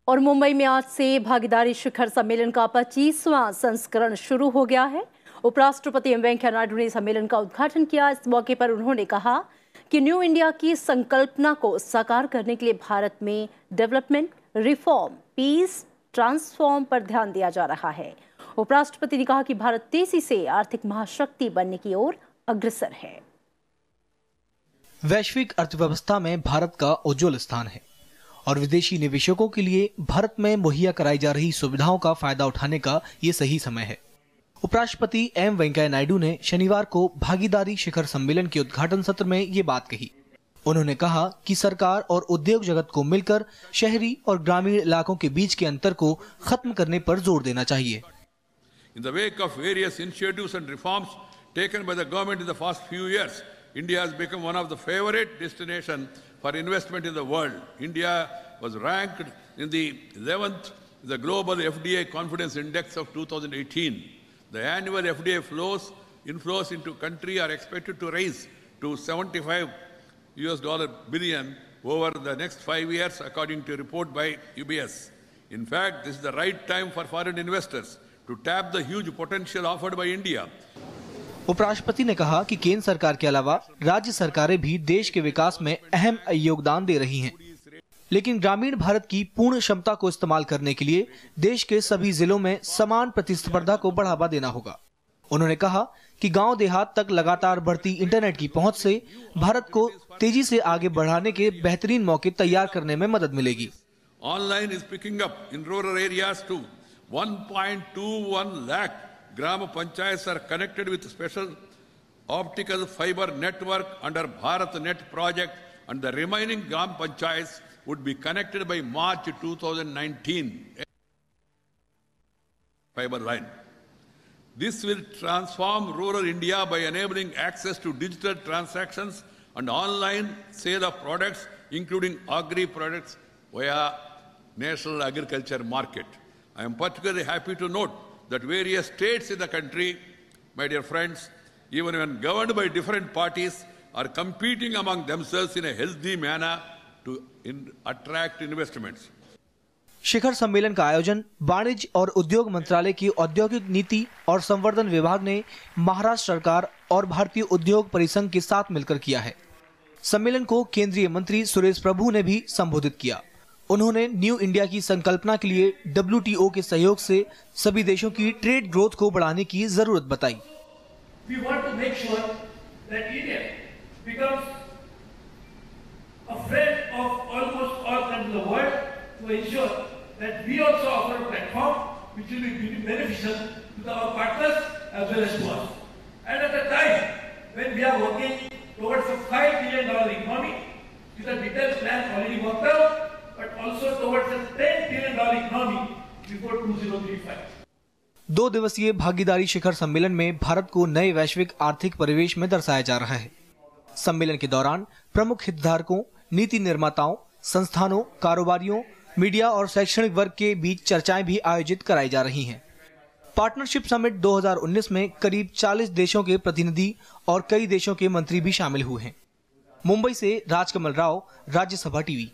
और मुंबई में आज से भागीदारी शिखर सम्मेलन का 25वां संस्करण शुरू हो गया है। उपराष्ट्रपति एम वेंकैया नायडू ने सम्मेलन का उद्घाटन किया। इस मौके पर उन्होंने कहा कि न्यू इंडिया की संकल्पना को साकार करने के लिए भारत में डेवलपमेंट, रिफॉर्म, पीस, ट्रांसफॉर्म पर ध्यान दिया जा रहा है। उपराष्ट्रपति ने कहा कि भारत तेजी से आर्थिक महाशक्ति बनने की ओर अग्रसर है। वैश्विक अर्थव्यवस्था में भारत का उज्जवल स्थान है और विदेशी निवेशकों के लिए भारत में मुहैया कराई जा रही सुविधाओं का फायदा उठाने का ये सही समय है। उपराष्ट्रपति एम वेंकैया नायडू ने शनिवार को भागीदारी शिखर सम्मेलन के उद्घाटन सत्र में ये बात कही। उन्होंने कहा कि सरकार और उद्योग जगत को मिलकर शहरी और ग्रामीण इलाकों के बीच के अंतर को खत्म करने पर जोर देना चाहिए। In the wake of various initiatives and reforms taken by the government in the past few years, India has become one of the favorite destinations for investment in the world. India was ranked in the 11th in the Global FDI Confidence Index of 2018. The annual FDI inflows into country are expected to rise to $75 billion over the next 5 years, according to a report by UBS. In fact, this is the right time for foreign investors to tap the huge potential offered by India. उपराष्ट्रपति ने कहा कि केंद्र सरकार के अलावा राज्य सरकारें भी देश के विकास में अहम योगदान दे रही हैं, लेकिन ग्रामीण भारत की पूर्ण क्षमता को इस्तेमाल करने के लिए देश के सभी जिलों में समान प्रतिस्पर्धा को बढ़ावा देना होगा। उन्होंने कहा कि गांव देहात तक लगातार बढ़ती इंटरनेट की पहुंच से भारत को तेजी से आगे बढ़ाने के बेहतरीन मौके तैयार करने में मदद मिलेगी। Online is picking up in rural areas too. 1.21 lakh Gram Panchayats are connected with special optical fiber network under BharatNet project, and the remaining Gram Panchayats would be connected by March 2019. Fiber line. This will transform rural India by enabling access to digital transactions and online sale of products, including agri-products via National Agriculture Market. I am particularly happy to note that various states in the country, my dear friends, even when governed by different parties, are competing among themselves in a healthy manner to attract investments. शिखर सम्मेलन का आयोजन वाणिज्य और उद्योग मंत्रालय की औद्योगिक नीति और संवर्धन विभाग ने महाराष्ट्र सरकार और भारतीय उद्योग परिसंघ के साथ मिलकर किया है। सम्मेलन को केंद्रीय मंत्री सुरेश प्रभु ने भी संबोधित किया। उन्होंने न्यू इंडिया की संकल्पना के लिए WTO के सहयोग से सभी देशों की ट्रेड ग्रोथ को बढ़ाने की जरूरत बताई। We want to make sure that India becomes a friend of almost all countries of the world to ensure that we also offer a platform which will be beneficial to our partners as well as to us. And at the time when we are working towards a $5 billion economy, with a detailed plan already worked out, but also towards a $10 billion economy before 2035. 2 दिवसीय भागीदारी शिखर सम्मेलन में भारत को नए वैश्विक आर्थिक परिवेश में दर्शाया जा रहा है। सम्मेलन के दौरान प्रमुख हितधारकों, नीति निर्माताओं, संस्थानों, कारोबारियों, मीडिया और शैक्षणिक वर्ग के बीच चर्चाएं भी आयोजित कराई जा रही हैं। पार्टनरशिप समिट 2019 में करीब 40 देशों के प्रतिनिधि और कई देशों के मंत्री भी शामिल हुए हैं। मुंबई से राजकमल राव, राज्यसभा टीवी।